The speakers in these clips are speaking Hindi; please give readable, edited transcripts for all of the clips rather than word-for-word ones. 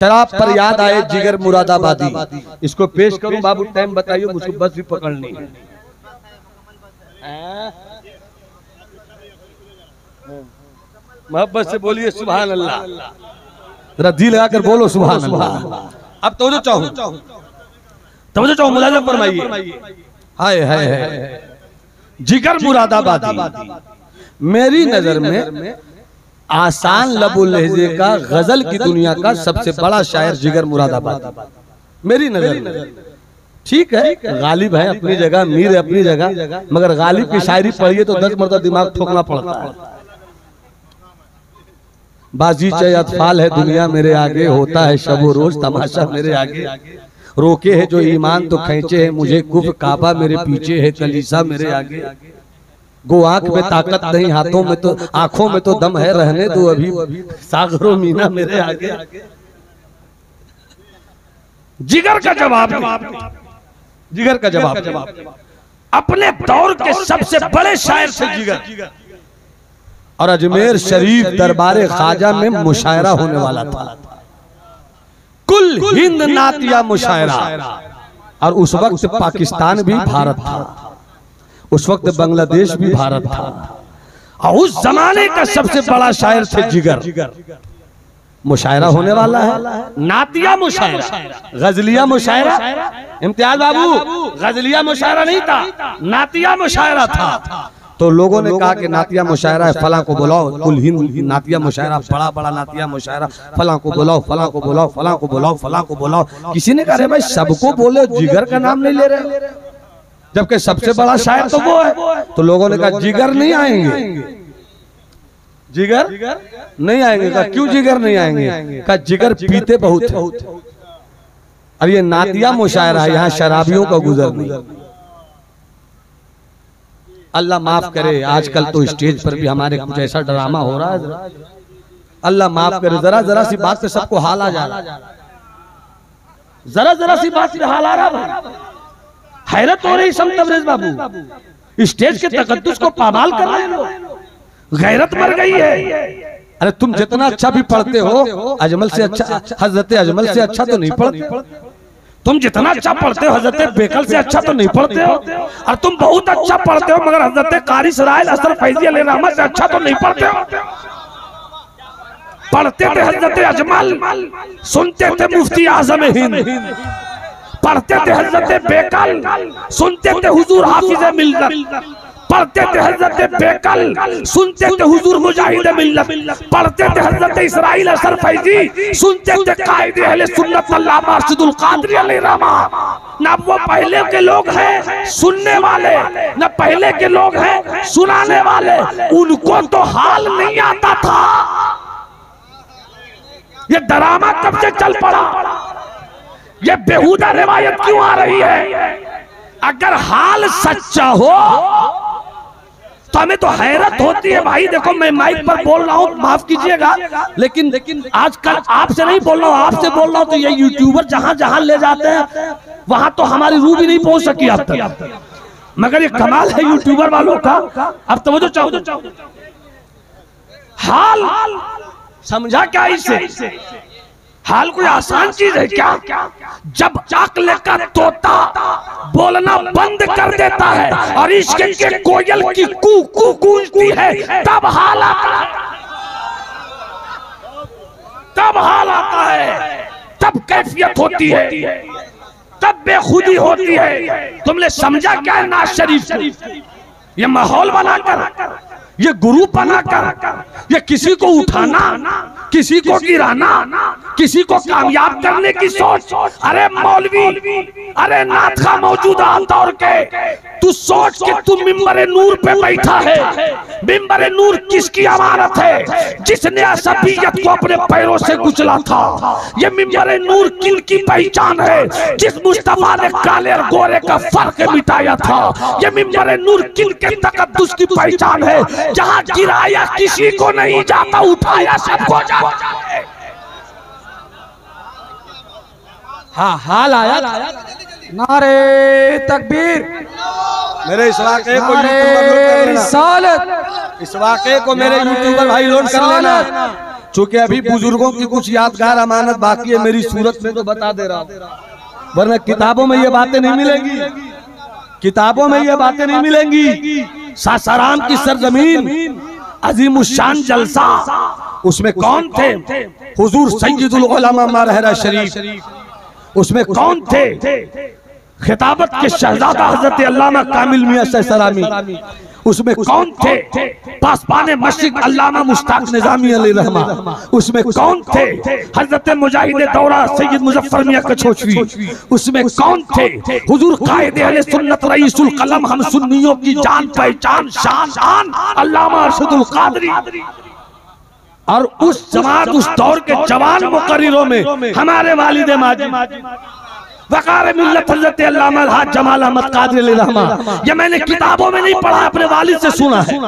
शराब पर याद आए जिगर मुरादाबादी, इसको पेश करूं बाबू? टाइम बताइए मुझको, बस भी पकड़नी है। मोहब्बत से बोलिए सुभान अल्लाह, जरा दिल लगाकर बोलो सुभान अल्लाह। अब तो चाहो मुलाजा फरमाइए। हाय हाय हाय, जिगर मुरादाबादी मेरी नजर में आसान लबो लहजे का गजल की दुनिया का सबसे बड़ा शायर जिगर मुरादाबादी मेरी नजर में। ठीक है, गालिब है अपनी जगह, मीर है अपनी जगह, मगर गालिब की शायरी पढ़िए तो 10 मरतबा दिमाग ठोकना पड़ता है। बाजी चाहे अतफाल है दुनिया मेरे आगे, होता है शबो रोज तमाशा मेरे आगे। रोके है जो ईमान तो खींचे है मुझे, कुफ काबा मेरे पीछे है कलीसा मेरे आगे। गो आंख में ताकत नहीं, हाथों में तो आंखों में तो दम है, रहने दो अभी सागरों मीना मेरे आगे। जिगर का जवाब, जिगर का जवाब अपने दौर के सबसे बड़े शायर से जिगर, और अजमेर शरीफ दरबार ख्वाजा में मुशायरा होने वाला था। कुल हिंद नातिया मुशायरा, और उस वक्त पाकिस्तान भी भारत था, उस वक्त बांग्लादेश भी भारत था, और उस जमाने का सबसे बड़ा शायर थे जिगर। मुशायरा होने वाला है, नातिया मुशायरा, गजलिया मुशायरा। इम्तियाज बाबू, गजलिया मुशायरा नहीं था, नातिया मुशायरा था। तो लोगों ने कहा कि नातिया मुशायरा है, फला को बुलाओ। कुल हिंद नातिया मुशायरा, बड़ा बड़ा नातिया मुशायरा, फला को बुलाओ, फला को बुलाओ, फला को बुलाओ, फला को बुलाओ। किसी ने कहा भाई सबको बोले, जिगर का नाम नहीं ले रहे, जबकि सबसे बड़ा शायर तो वो है। तो लोगों ने कहा जिगर नहीं आएंगे, जिगर नहीं आएंगे। कहा क्यों जिगर नहीं आएंगे? कहा जिगर पीते बहुत है, और ये नातिया मुशायरा है, यहाँ शराबियों का गुजर नहीं। अल्लाह माफ करे, आजकल तो स्टेज पर भी हमारे कुछ ऐसा ड्रामा हो रहा है, अल्लाह माफ करे। जरा जरा सी बात पे सबको हाल आ जा रहा है, जरा जरा सी बात पे हाल आ रहा है। हैरत हो रही तबरेज बाबू, स्टेज के तकद्दुस को पामाल कर रहे लोग, गैरत मर गई है। अरे तुम जितना अच्छा भी पढ़ते हो, अजमल से अच्छा, हजरत अजमल से अच्छा तो नहीं पढ़ते। तुम जितना अच्छा पढ़ते हो हजरत बेकल से अच्छा तो नहीं पढ़ते हो, और तुम बहुत अच्छा पढ़ते हो मगर हजरत कारी सराइल असर फैजी अलैहि रहमत से अच्छा तो नहीं पढ़ते हो। पढ़ते थे हजरत अजमल, सुनते थे मुफ्ती आजम हिंद, पढ़ते थे हजरत बेकल, सुनते थे हुजूर हाफिज मिल्लत, पढ़ते थे हजरत बेकल, सुनते थे हुजूर मुजाहिद मिल्लत, पढ़ते थे हजरत इस्राइल असर फैजी, सुनते थे कायद अहले सुन्नत अल्लामा अर्शदुल कादरी अलैहि रहमत। ना वो पहले के लोग हैं सुनने वाले, ना पहले के लोग हैं सुनाने वाले, उनको तो हाल नहीं आता था। ये ड्रामा कब से चल पड़ा? ये बेहुदा रिवायत क्यों आ रही है? अगर हाल सच्चा हो तो हमें तो हैरत होती है भाई। देखो मैं माइक पर बोल रहा हूँ, माफ कीजिएगा, लेकिन आजकल आपसे नहीं बोल रहा हूँ, आपसे बोल रहा हूँ। तो ये यूट्यूबर जहां जहां ले जाते हैं वहां तो हमारी रूह भी नहीं पहुंच सकी अब तक, मगर ये कमाल है यूट्यूबर वालों का। अब तो वो जो चाहो हाल समझा क्या इसे? हाल कोई आसान चीज है क्या? जब अक्ल का तोता बोलना बंद कर देता है और इश्क के कोयल की कू कू गूंजती है, तब हाल आता है, तब हाल आता है, तब कैफियत होती है, तब बेखुदी होती है। तुमने समझा क्या है नाज शरीफ? ये माहौल बनाकर, ये गुरु बनाकर, ये किसी को उठाना, किसी को गिराना, किसी को कामयाब करने की सोच। अरे मौलवी, अरे नाथ का मौजूदा दौर के, तू सोच के तू मिंबरे नूर पे बैठा है। मिंबरे नूर किसकी अमानत है? जिसने असबियत को अपने पैरों से कुचला था। ये मिंबरे नूर किन की पहचान है? जिस मुस्तफा ने काले और गोरे का फर्क मिटाया था। ये मिंबरे नूर किन के तकद्दुस की पहचान है? जहां गिराया किसी को नहीं जाता, उठाया सबको जाता है। हाँ, हाल आया। नारे तकबीर, मेरे इस वाक़े को नारे रिसालत, इस वाक़े को मेरे यूट्यूबर भाई लोड कर लेना। चूंकि अभी बुजुर्गों की कुछ यादगार अमानत बाकी है मेरी सूरत में, तो बता दे रहा हूं, वरना किताबों में ये बातें नहीं मिलेंगी, किताबों में ये बातें नहीं मिलेंगी। सासाराम की सरजमीन, अजीमुशान जलसा, उसमें कौन थे? हुजूर सैयदुल उलमा महरा शरीफ। उसमें कौन थे? खिताबत के शहजादा हजरत अल्लामा कामिल मियां सलामी। उसमें कौन थे? पासबाने मस्जिद अल्लामा मुश्ताक निजामी अलैहिर्रहमा। उसमें कौन थे? हजरत मुजाहिद दौरा सैयद मुजफ्फर मियां कछोचवी। उसमें कौन थे? हुजूर कायदे अहले सुन्नत रईसुल कलम, हम सुन्नियों की जान पहचान शान अल्लामा अरशदुल कादरी। और उस जमात, उस दौर के जवान मुकर्रिरों में हमारे वालिद माजी वकार मिल्लत हज़रत अल्लामा अलहाज जमाल अहमद कादरी अलैहिर्रहमा। ये मैंने किताबों में नहीं पढ़ा, अपने वालिद से सुना है।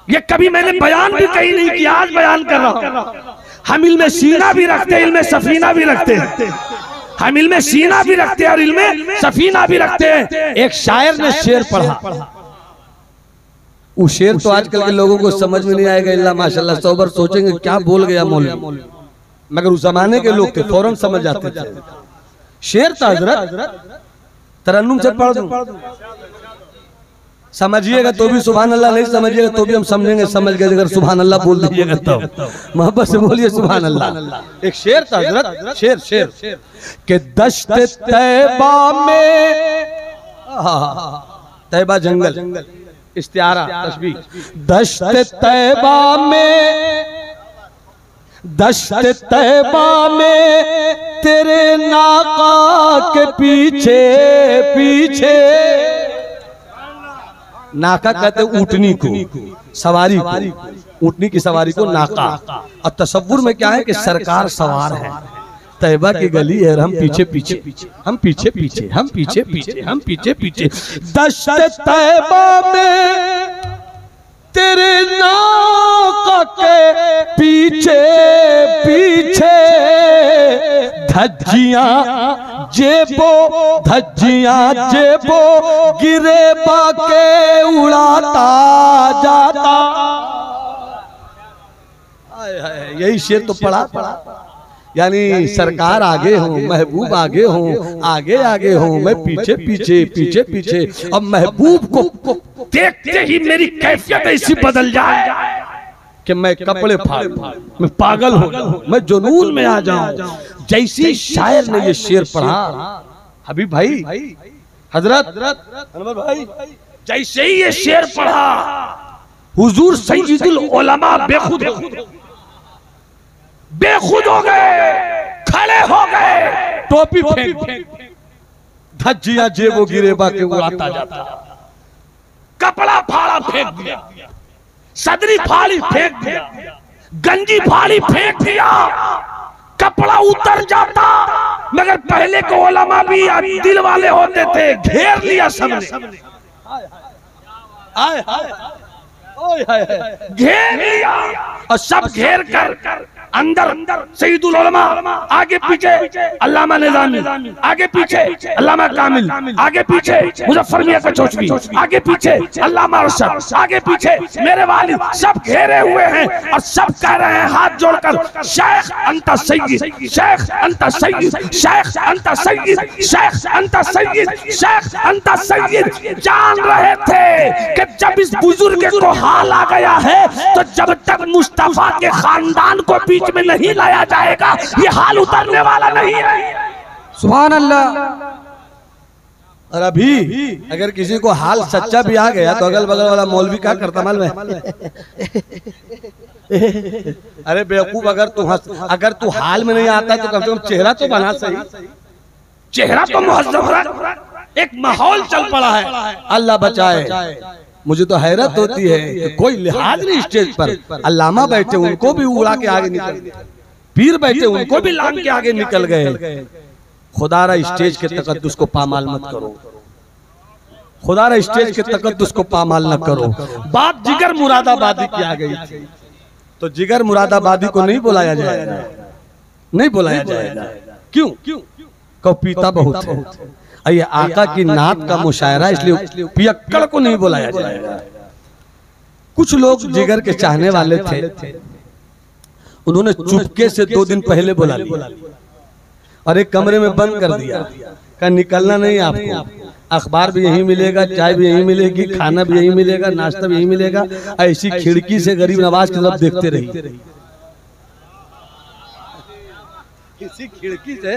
ये कभी मैंने बयान भी कहीं नहीं किया, आज बयान कर रहा हूं। हम इल्मे सीना भी रखते हैं, इल्मे सफीना भी रखते हैं। हम इल्मे सीना भी रखते हैं और इल्मे सफीना भी रखते हैं। एक शायर ने शेर पढ़ा, वो शेर तो आजकल के लोगों को समझ में नहीं आएगा, इल्ला माशाल्लाह सोबर सोचेंगे क्या बोल गया मौलवी, मगर उस जमाने के लोग थे फौरन समझ जाते थे। शेर था हजरत, तरन्नुम से पढ़ दूं, समझिएगा तो भी सुभान अल्लाह, नहीं समझिएगा तो भी हम समझेंगे, समझ गए अगर सुभान अल्लाह बोल दीजिएगा तब मोहब्बत से बोलिए सुभान अल्लाह। एक शेर था हजरत, शेर के दश्त तैबा में, तैबा जंगल, इस्तिआरा तशबीह, दश्त तैबा में, दश्त तैबा में तेरे नाका के पीछे पीछे, नाका कहते ऊँटनी को, सवारी को, ऊँटनी की सवारी को नाका। और तसव्वुर में क्या है कि सरकार सवार है, तैबा की गली है, हम पीछे पीछे, हम पीछे पीछे, हम पीछे पीछे, हम पीछे पीछे। दश्त तैबा में तेरे नाका के पीछे पीछे, धज्जियां जेबो गिरे बाके उड़ाता जाता। यही शेर तो पढ़ा, यानी सरकार आगे हो, महबूब आगे हो, आगे आगे हो, मैं पीछे पीछे, पीछे पीछे। अब महबूब को देखते ही मेरी कैफियत ऐसी बदल जाए कि मैं कपड़े फाड़, मैं पागल हो, मैं जुनून में आ जाऊं। जैसी शायर ने ये शेर पढ़ा, हबीब भाई, हजरत अनवर भाई, जैसे ही ये शेर पढ़ा, हुजूर सैयदुल उलमा बेखुद हो गए, खड़े हो गए, टोपी फेंक, धज्जियां जेबो गिरे बाके उड़ाता जाता, कपड़ा फाड़ा फेंक दिया, सदरी फाड़ी फेंक दिया, गंजी फाड़ी फेंक दिया, कपड़ा उतर जाता। मगर पहले को उलमा भी दिल वाले होते थे, घेर लिया सबने, घेर लिया, और सब घेर कर अंदर सैयदुल उलमा, आगे पीछे अल्लामा निजामी, आगे पीछे अल्लामा कामिल, आगे पीछे मुजफ्फर मियां कछोचवी, आगे पीछे अल्लामा अरशद, आगे पीछे मेरे वालिद, सब घेरे हुए हैं और सब कह रहे हैं हाथ जोड़कर, शेख अंता सय्यद, शेख अंता सय्यद, शेख अंता सय्यद, शेख अंता सय्यद, शेख अंता सय्यद। जान रहे थे कि जब इस बुजुर्ग को हाल आ गया है, तो जब तक मुस्तफा के खानदान को बीच में नहीं लाया जाएगा, ये हाल उतरने वाला नहीं है। सुभान अल्लाह। और अभी अगर किसी को हाल सच्चा भी आ गया तो अगल बगल वाला मौलवी क्या करता मालूम है? अरे बेवकूफ, अगर तू हाल में नहीं आता तो कम से कम चेहरा तो बना सही, चेहरा तो मुहज्जब रख, एक माहौल चल पड़ा है। अल्लाह बचाए। मुझे तो हैरत होती है कि कोई लिहाज नहीं, स्टेज पर अल्लामा बैठे उनको भी उड़ा के आगे निकल गए, पीर बैठे उनको भी लांग के आगे निकल गए। खुदारा स्टेज के तकद्दुस को पामाल मत करो, खुदारा स्टेज के तकद्दुस को पामाल न करो। बात जिगर मुरादाबादी की आ गई थी, तो जिगर मुरादाबादी को नहीं बुलाया जाएगा, नहीं बुलाया जाएगा। क्यों? कहो पीता बहुत है, ये आका की नात का मुशायरा, इसलिए पियक्कड़ को नहीं बुलाया जाएगा। कुछ लोग जिगर के चाहने वाले थे, उन्होंने चुपके से 2 दिन पहले बुला लिया और एक कमरे में बंद कर दिया, कहा निकलना नहीं आपको, अखबार भी यहीं मिलेगा, चाय भी यहीं मिलेगी, खाना भी यहीं मिलेगा, नाश्ता भी यहीं मिलेगा। ऐसी खिड़की से गरीब नवाज की तरफ देखते रहिए, इसी खिड़की से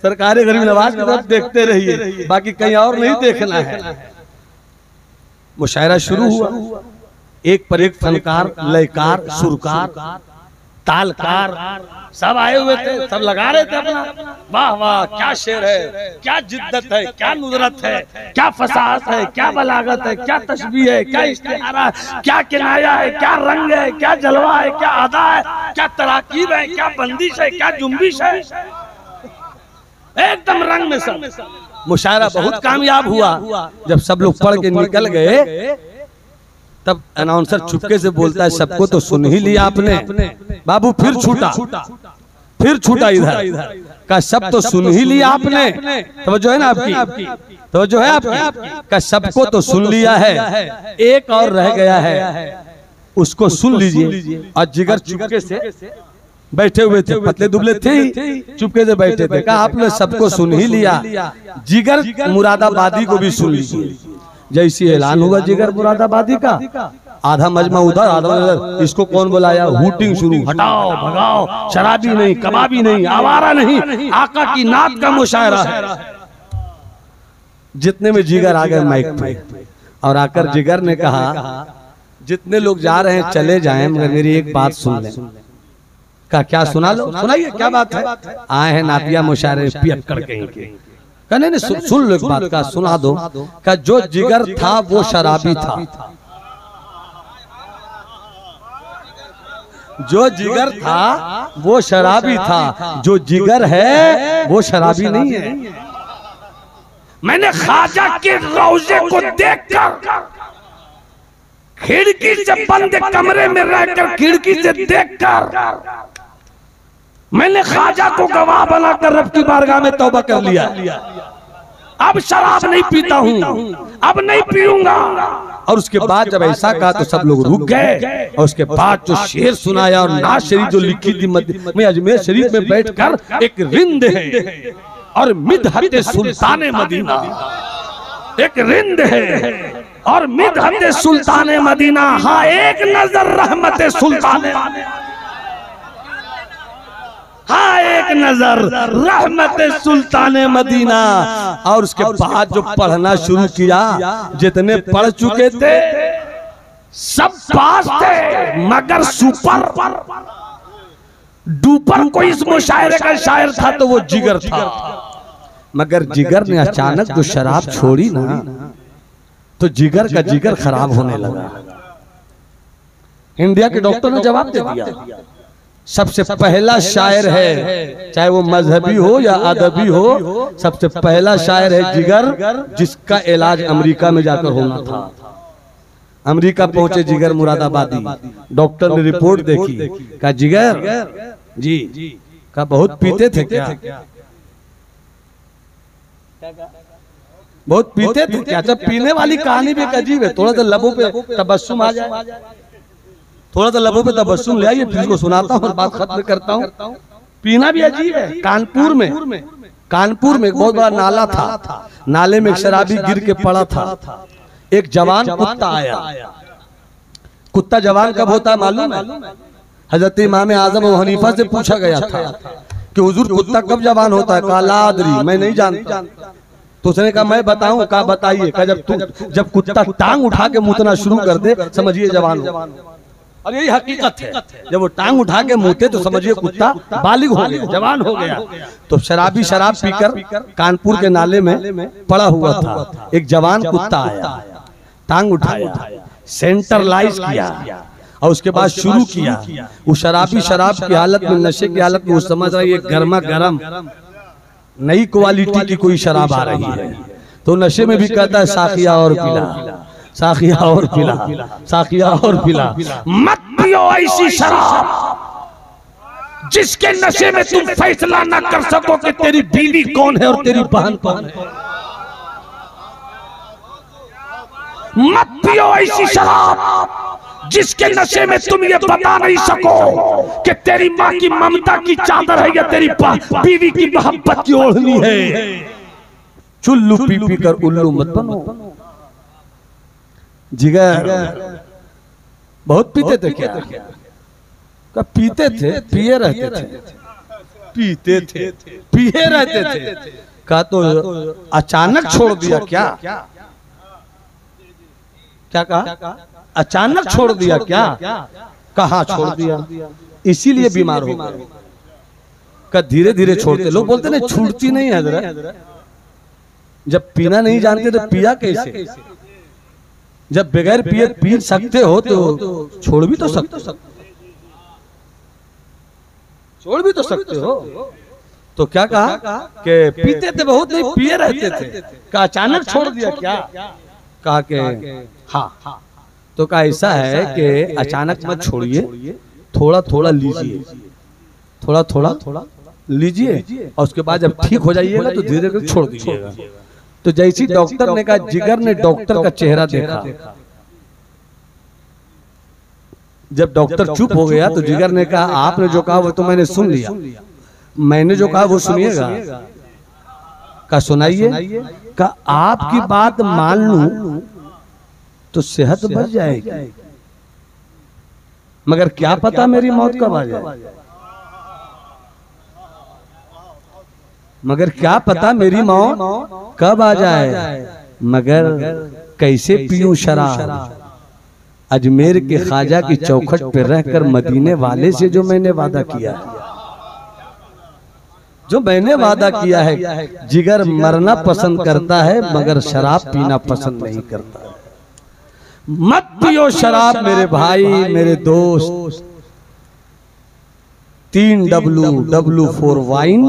सरकार गरीब नवाज की तरफ देखते रहिए, बाकी कहीं और नहीं देखना है। मुशायरा शुरू हुआ, एक पर एक फनकार, लयकार, सुरकार, तालकार सब आए हुए थे, सब लगा रहे थे अपना। वाह वाह, क्या शेर है, क्या जिद्दत है, क्या नुजरत है, क्या फसाहत है, क्या बलागत है, क्या तशबीह है, क्या इस्तिआरा है, क्या किनाया है, क्या रंग है, क्या जलवा है, क्या अदा है, क्या तराकीब है, क्या बंदिश है, क्या जुम्बिश है, एकदम रंग में सब। मुशायरा बहुत कामयाब हुआ। जब सब लोग पढ़ के निकल गए तब अनाउंसर चुपके से बोलता है, सबको तो सुन ही लिया आपने, बाबू फिर छूटा इधर का, सब तो सुन ही लिया आपने। तवज्जो है ना आपकी, तवज्जो है आपकी का, सबको तो सुन लिया है, एक और रह गया है, उसको सुन लीजिए। और जिगर चुपके से बैठे हुए थे, पतले दुबले थे ही, चुपके से बैठे थे, कहा आपने सबको सुन ही लिया, जिगर मुरादाबादी को भी सुन लीजिए। जैसी ऐलान हुआ जिगर मुरादाबादी का, आधा मजमा उधर आधा उधर, इसको कौन बुलाया, हूटिंग शुरू, हटाओ भगाओ, शराबी नहीं, कबाबी नहीं, आवारा नहीं, आका की नात का मुशायरा है। जितने में जिगर आ गए माइक पे, और आकर जिगर ने कहा जितने लोग जा रहे हैं चले जाएं, मगर मेरी एक बात सुन लें। का क्या सुना लो, सुनाइए क्या बात है। आए हैं नातिया मुशायरे पियक्कड़ कहीं के, कहने ने सुन लो एक बात का, सुना दो। का जो जिगर था वो शराबी था, जो जिगर था वो शराबी था, जो जिगर है वो शराबी नहीं है। मैंने ख्वाजा के रोजे को देखकर, खिड़की से बंद कमरे में रहकर, खिड़की से देखकर मैंने ख्वाजा को गवाह बनाकर रब की बारगाह में तौबा कर लिया। अब शराब नहीं पीता हूँ, अब नहीं पीऊंगा। और उसके बाद जब ऐसा कहा तो सब लोग रुक गए, और उसके बाद जो शेर सुनाया और नाज शरीफ जो लिखी थी, मैं अजमेर शरीफ में बैठकर, एक रिंद है और मिदहत सुल्तान मदीना, एक रिंद है और मिदहत सुल्तान मदीना, हाँ एक नजर रहमत सुल्तान, हाँ एक नजर रहमत सुल्तान मदीना। और उसके बाद जो पढ़ना शुरू किया, जितने पढ़ चुके थे सब पास थे, मगर सुपर डुपर कोई इस मुशायरे का शायर था तो वो जिगर था। मगर जिगर ने अचानक जो शराब छोड़ी ना, तो जिगर का जिगर खराब होने लगा। इंडिया के डॉक्टर ने जवाब दे दिया, सबसे पहला शायर है, चाहे वो मजहबी हो या अदबी हो, सबसे पहला शायर है जिगर, जिसका इलाज अमेरिका में जाकर होना था। अमेरिका पहुंचे जिगर मुरादाबादी, डॉक्टर ने रिपोर्ट देखी, कहा जिगर जी का बहुत पीते थे क्या, बहुत पीते थे क्या। अच्छा, पीने वाली कहानी भी एक अजीब है, थोड़ा सा लबों पे तबस्सुम आ जाए, थोड़ा सा लबों पे तबस्सुम ले आइए, फिर इसको सुनाता हूँ और बात खत्म करता हूँ। पीना भी अजीब है। कानपुर में एक बहुत बड़ा नाला था, नाले में एक शराबी गिर के पड़ा था, एक जवान कुत्ता आया। कुत्ता जवान कब होता है मालूम है? हजरत इमाम आजम अबू हनीफा से पूछा गया था कि हुजूर कुत्ता कब जवान होता है? कहा ला अदरी, मैं नहीं जानता। तो उसने कहा मैं बताऊं? कहा बताइए। कहा जब कुत्ता टांग उठा के मुतना शुरू कर दे, समझिए जवान हो। और यही हकीकत है, जब वो टांग उठा के मुते तो समझिए कुत्ता बालिग हो गया, जवान हो गया। तो शराबी शराब पीकर कानपुर के नाले में पड़ा हुआ था, एक जवान कुत्ता आया, टांग उठाया, सेंट्रलाइज किया और उसके बाद शुरू किया। वो शराबी शराब की हालत में, नशे की हालत में, वो समझ रहा है ये गर्मा गर्म नई क्वालिटी की कोई शराब आ रही है, तो नशे में भी कहता है साखिया और पिला, साखिया और पिला, साखिया और पिला। मत पियो ऐसी शराब जिसके नशे में तुम फैसला ना कर सको कि तेरी बीवी कौन है और तेरी बहन कौन है। मत पियो ऐसी शराब जिसके नशे में तुम ये बता नहीं सको कि तेरी माँ की ममता की चादर है या तेरी बीवी की मोहब्बत की ओढ़नी है। चुल्लू पी पी कर उल्लू मत बनो। जिगर बहुत पीते थे क्या? क्या पीते थे? पिए रहते थे, पीते थे, पिए रहते थे। का तो अचानक छोड़ दिया क्या? क्या कहा? अचानक छोड़ दिया क्या? कहाँ छोड़ दिया? इसीलिए बीमार हो गए। का धीरे धीरे छोड़ते। लोग बोलते नहीं छूटती नहीं है जरा। जब पीना नहीं जानते तो पिया कैसे? जब बगैर पिए पी सकते हो तो छोड़ भी तो सकते हो, छोड़ भी तो सकते हो। तो क्या कहा कि पीते थे बहुत, नहीं पिए रहते थे। का अचानक छोड़ दिया क्या? कहा कि हाँ। तो कहा ऐसा है कि अचानक मत छोड़िए, थोड़ा थोड़ा लीजिए, थोड़ा थोड़ा लीजिए और उसके बाद जब ठीक हो जाइएगा तो धीरे धीरे छोड़ दीजिएगा। तो जैसी डॉक्टर ने कहा, जिगर ने डॉक्टर का चेहरा देखा। जब डॉक्टर चुप हो गया तो जिगर ने कहा, आपने जो कहा वो तो मैंने सुन लिया, मैंने जो कहा वो सुनिएगा। का सुनाइए। का आपकी बात मान लूं तो सेहत बढ़ जाएगी, मगर क्या पता मेरी मौत कब आ जाए, मगर क्या पता मेरी मौत कब आ जाए। मगर कैसे पीऊं शराब? अजमेर के ख्वाजा की चौखट पर रहकर मदीने वाले से जो मैंने वादा किया है, जो मैंने वादा किया है। जिगर मरना पसंद करता है मगर शराब पीना पसंद नहीं करता। मत पियो शराब मेरे भाई, मेरे दोस्त। 3 W, W for wine,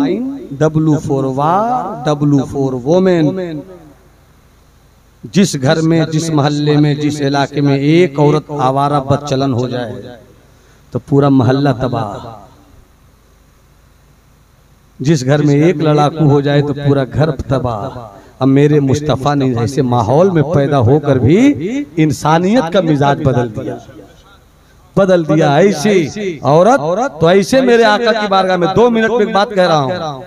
W for war, W for women. जिस घर में, जिस मोहल्ले में, जिस इलाके में एक औरत आवारा बदचलन हो जाए तो पूरा मोहल्ला तबाह। जिस घर में एक लड़ाकू हो जाए तो पूरा घर तबाह। अब मेरे मुस्तफा ने ऐसे माहौल में पैदा होकर भी इंसानियत का मिजाज बदल दिया। ऐसी औरत तो ऐसे मेरे आका की बारगाह में 2 मिनट में एक बात कह रहा हूं।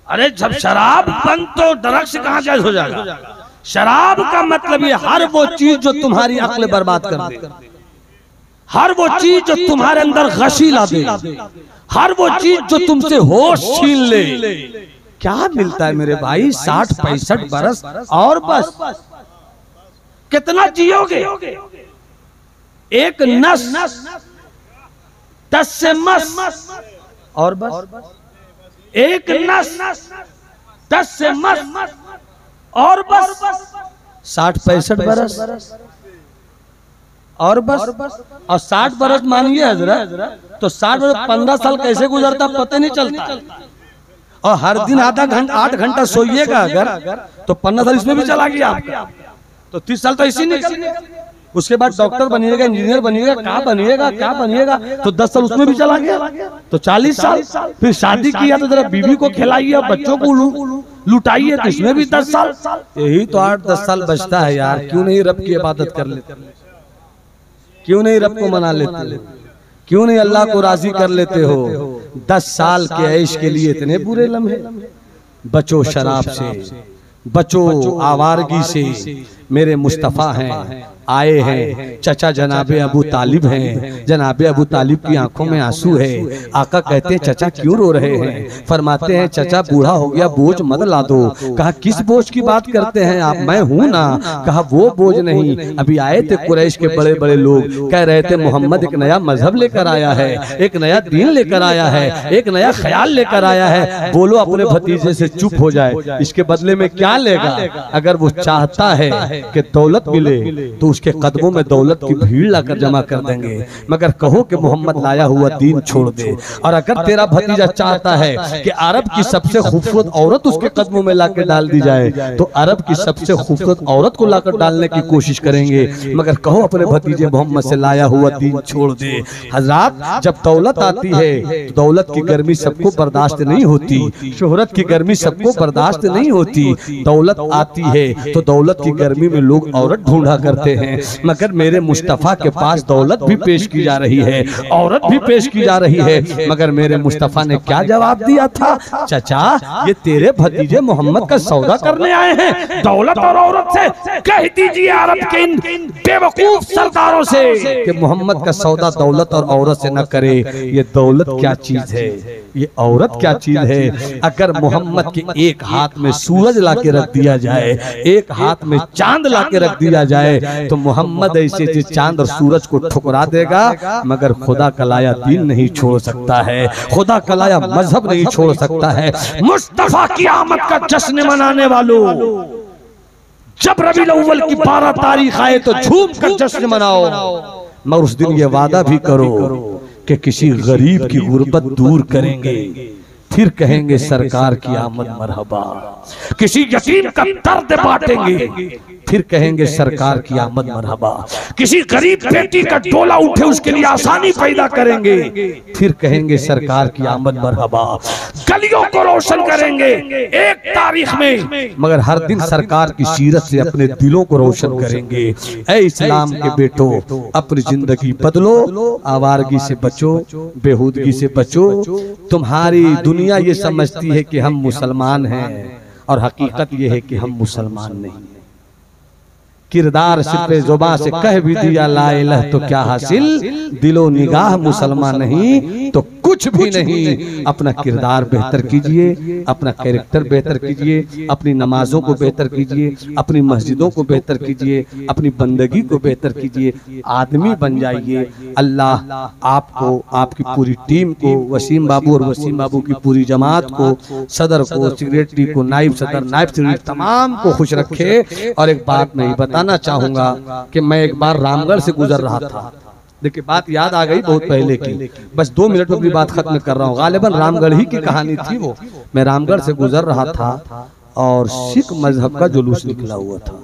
अरे जब शराब बंद तो ड्रग्स कहां जायज हो जाएगा? शराब का मतलब ये हर वो चीज जो तुम्हारी अक्ल बर्बाद कर दे, हर वो चीज जो तुम्हारे अंदर गशी ला दे, हर वो चीज जो तुमसे होश छीन ले। क्या मिलता है मेरे भाई? 60-65 बरस और बस। कितना जियोगे? एक नस 10 से मस और बस। एक नस 10 से मस और बस। 60-65 बरस और बस। और 60 बरस मानिए हजरत, तो 60 बरस 15 साल कैसे गुजरता पता नहीं चलता। और हर दिन आधा घंटा 8 घंटा सोइएगा अगर तो 15 साल इसमें भी चला गया आपका, तो 30 साल तो इसी निकल। उसके बाद डॉक्टर बनिएगा, इंजीनियर बनिएगा, क्या बनिएगा तो 10 साल उसमें भी चला गया, तो 40 साल। फिर शादी किया तो जरा बीवी को खिलाइए और बच्चों को लुटाइए तो इसमें भी 10 साल। यही तो 8-10 साल बचता है यार। क्यों नहीं रब की इबादत कर लेते? क्यों नहीं रब को मना लेते? क्यों नहीं अल्लाह को राजी कर लेते हो? 10 साल के ऐश के लिए इतने बुरे लम्हे। बचो शराब से, बचो आवारगी से। मेरे मुस्तफ़ा हैं, आए हैं। चचा जनाबे अबू तालिब हैं। जनाबे अबू तालिब की आंखों में आंसू है। आका कहते हैं चचा क्यों रो रहे हैं? फरमाते हैं चचा बूढ़ा हो गया, बोझ मत ला दो। कहा किस बोझ की बात करते हैं आप? मैं हूं ना। कहा वो बोझ नहीं, अभी आए थे कुरैश के बड़े बड़े लोग, कह रहे थे मोहम्मद एक नया मजहब लेकर आया है, एक नया दीन लेकर आया है, एक नया ख्याल लेकर आया है। बोलो अपने भतीजे से चुप हो जाए, इसके बदले में क्या लेगा? अगर वो चाहता है कि दौलत मिले तो उसके कदमों में दौलत की भीड़ लाकर जमा कर देंगे, मगर कहो कि मोहम्मद लाया हुआ दीन छोड़ दे। और अगर तेरा भतीजा चाहता है कि अरब की सबसे खूबसूरत औरत उसके कदमों में लाकर डाल दी जाए, तो अरब की सबसे खूबसूरत औरत को लाकर डालने की कोशिश करेंगे, मगर कहो अपने भतीजे मोहम्मद से लाया हुआ दीन छोड़ दे। हजरात, जब दौलत आती है तो दौलत की गर्मी सबको बर्दाश्त नहीं होती, शोहरत की गर्मी सबको बर्दाश्त नहीं होती। दौलत आती है तो दौलत की गर्मी में लोग औरत ढूंढा करते हैं, मगर मेरे मुस्तफा के पास दौलत भी पेश की जा रही है, औरत भी पेश की जा रही है, मगर मेरे मुस्तफा ने क्या जवाब दिया था? चाचा, ये तेरे भतीजे मोहम्मद का सौदा करने आए हैं, दौलत और औरत से कह दीजिए अरब के इन बेवकूफ सरदारों से कि मोहम्मद का सौदा दौलत और औरत से न करे। ये दौलत क्या चीज है, ये औरत क्या चीज है? अगर मोहम्मद के एक हाथ में सूरज लाके रख दिया जाए, एक हाथ में चांद लाके रख दिया जाए, तो मोहम्मद ऐसे चांद और सूरज को ठुकरा देगा, मगर खुदा का लाया दीन नहीं छोड़ सकता है, खुदा का लाया मजहब नहीं छोड़ सकता है। मुस्तफा की आमद का जश्न मनाने वालों, जब रबीउल अव्वल की 12 तारीख आए तो झूम कर जश्न मनाओ, मगर उस दिन ये वादा भी करो कि किसी गरीब की गुर्बत दूर करेंगे, फिर कहेंगे सरकार की आमद मरहबा। किसी यतीम का दर्द बांटेंगे, फिर कहेंगे सरकार की आमद मरहबा। किसी गरीब बेटी का डोला उठे उसके लिए आसानी पैदा करेंगे, फिर कहेंगे सरकार की आमद मरहबा। गलियों को रोशन करेंगे एक तारीख में, मगर हर दिन सरकार की सीरत से अपने दिलों को रोशन करेंगे। ऐ इस्लाम के बेटो, अपनी जिंदगी बदलो, आवारगी से बचो, बेहूदगी से बचो। तुम्हारी दुनिया ये समझती है कि हम मुसलमान हैं, और हकीकत ये है कि हम मुसलमान नहीं। किरदार सिर्फ जुबां से कह भी दिया ला इलाह तो क्या हासिल, दिलो निगाह मुसलमान नहीं तो कुछ भी नहीं। अपना किरदार बेहतर कीजिए, अपना कैरेक्टर बेहतर कीजिए, अपनी नमाजों को बेहतर कीजिए, अपनी मस्जिदों को बेहतर कीजिए, अपनी बंदगी को बेहतर कीजिए, आदमी बन जाइए। अल्लाह आपको, आपकी पूरी टीम को, वसीम बाबू और वसीम बाबू की पूरी जमात को, सदर को, सेक्रेटरी को, नाइब सदर, नाइब सेक्रेटरी, तमाम को खुश रखे। और एक बात मैं बताना चाहूंगा कि मैं एक बार रामगढ़ से गुजर रहा था, देखिए बात याद आ गई बहुत पहले की, बस 2 मिनट में अपनी बात खत्म कर रहा हूँ। गालिबन रामगढ़ ही की कहानी थी वो। मैं रामगढ़ से गुजर रहा था और सिख मजहब का जुलूस निकला हुआ था,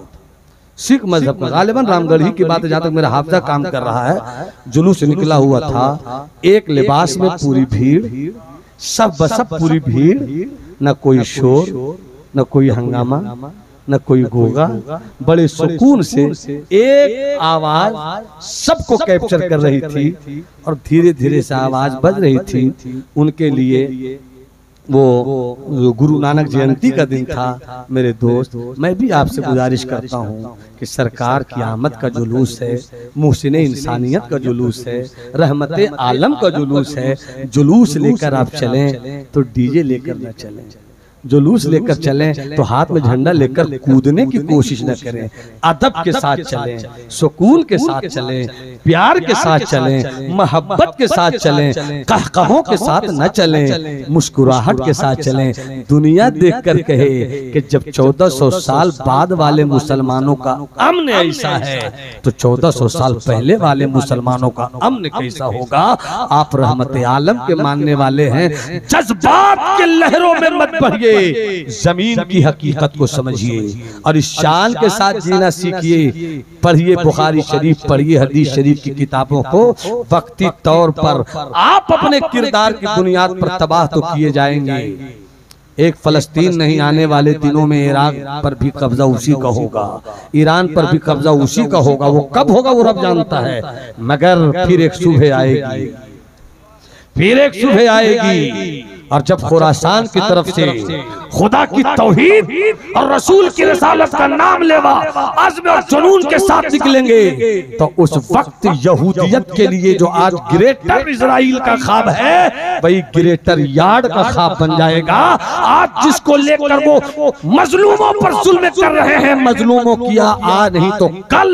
सिख मजहब का, गालिबन रामगढ़ ही की बात, जहाँ तक मेरा हाफजा काम कर रहा है, जुलूस निकला हुआ था। एक लिबास में पूरी भीड़, सब पूरी भीड़, न कोई शोर, न कोई हंगामा, न कोई गोगा, बड़े सुकून से एक आवाज सबको कैप्चर कर रही थी, और धीरे धीरे से आवाज बज रही थी। उनके लिए वो गुरु नानक जयंती का दिन था। मेरे दोस्त, मैं भी आपसे गुजारिश करता हूँ कि सरकार की आमद का जुलूस है, मुहसिन इंसानियत का जुलूस है, रहमत आलम का जुलूस है। जुलूस लेकर आप चलें तो डीजे लेकर न चलें, जुलूस लेकर चलें तो हाथ में झंडा लेकर कूदने की कोशिश न करें। अदब के साथ चलें, सुकून के साथ चलें, प्यार के साथ चलें, मोहब्बत के साथ चलें, कहकहों के साथ न चलें, मुस्कुराहट के साथ चलें। दुनिया देखकर कहे कि जब 1400 साल बाद वाले मुसलमानों का अमन ऐसा है तो 1400 साल पहले वाले मुसलमानों का अमन कैसा होगा। आप रहमत आलम के मानने वाले हैं, जज्बात के लहरों में मत बहिए, जमीन की हकीकत को समझिए और इस शान के साथ जीना सीखिए। पढ़िए बुखारी शरीफ, पढ़िए हदीस शरीफ की किताबों को। वक्ती तौर पर आप अपने किरदार की बुनियाद पर तबाह तो किए जाएंगे। एक फलस्तीन नहीं, आने वाले दिनों में इराक पर भी कब्जा उसी का होगा, ईरान पर भी कब्जा उसी का होगा। वो कब होगा वो रब जानता है, मगर फिर एक सुबह आएगी, फिर एक सुबह आएगी। और जब खुरासान की तरफ से खुदा की तौहीद और रसूल की रिसालत का नाम लेवा अज़्म और जुनून के साथ निकलेंगे, तो उस वक्त यहूदियत के लिए जो आज ग्रेटर इजराइल का ख्वाब है, वही ग्रेटर यार्ड का ख्वाब बन जाएगा। आज जिसको लेकर वो मजलूमों पर जुल्म कर रहे हैं, मजलूमों किया आज नहीं तो कल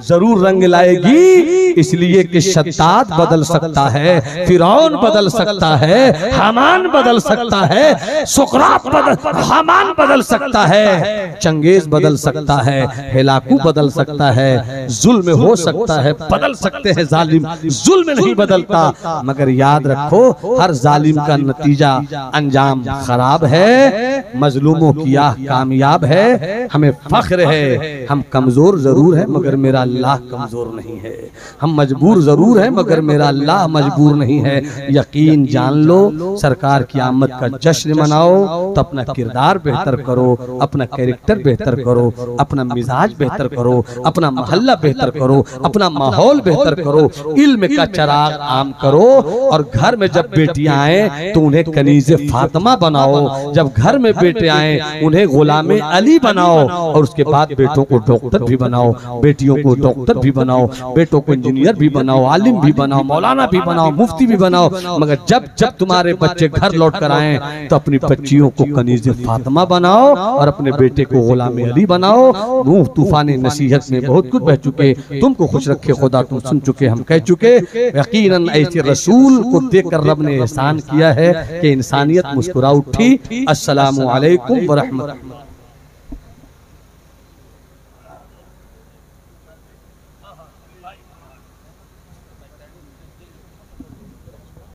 जरूर रंग लाएगी, इसलिए कि शद्दाद बदल सकता है, फिरौन बदल सकता है, हामान बदल सकता है, सुकरात बदल हामान बदल सकता है, चंगेज बदल सकता है, हिलाकू बदल सकता है, जुल्म हो सकता है, बदल सकते हैं जालिम, जुल्म नहीं बदलता। मगर याद रखो हर जालिम का नतीजा अंजाम खराब है, मजलूमों की आह कामयाब है। हमें फख्र है, हम कमजोर जरूर है मगर मेरा अल्लाह कमजोर नहीं है, हम मजबूर जरूर है मगर मेरा अल्लाह मजबूर नहीं है। यकीन जान लो, सरकार की आमद का जश्न मनाओ तो अपना किरदार बेहतर करो, अपना कैरेक्टर बेहतर करो, अपना मिजाज बेहतर करो, अपना मोहल्ला बेहतर करो, अपना माहौल बेहतर करो, इल्म का चराग आम करो। और घर में जब बेटियां आए तो उन्हें कनीज़े फातिमा बनाओ, जब घर में बेटे आए उन्हें गुलामे अली बनाओ, और उसके बाद बेटों को डॉक्टर भी बनाओ, बेटियों को डॉक्टर भी बनाओ, बेटों को इंजीनियर भी बनाओ, आलिम भी बनाओ, मौलाना भी बनाओ, मुफ्ती भी बनाओ। मगर जब जब तुम्हारे बच्चे घर लौट कर आए तो अपनी बच्चियों को कनीज़े फातिमा बनाओ और अपने बेटे को गुलामे अली बनाओ। नूह तूफान नसीहत में बहुत कुछ बह चुके, तुमको खुश रखे खुदा, तुम सुन चुके, हम कह चुके। यकीनन ऐसे रसूल को देखकर रब ने एहसान किया है कि इंसानियत मुस्कुरा उठी। अस्सलामु अलैकुम व रहमतुल्लाह।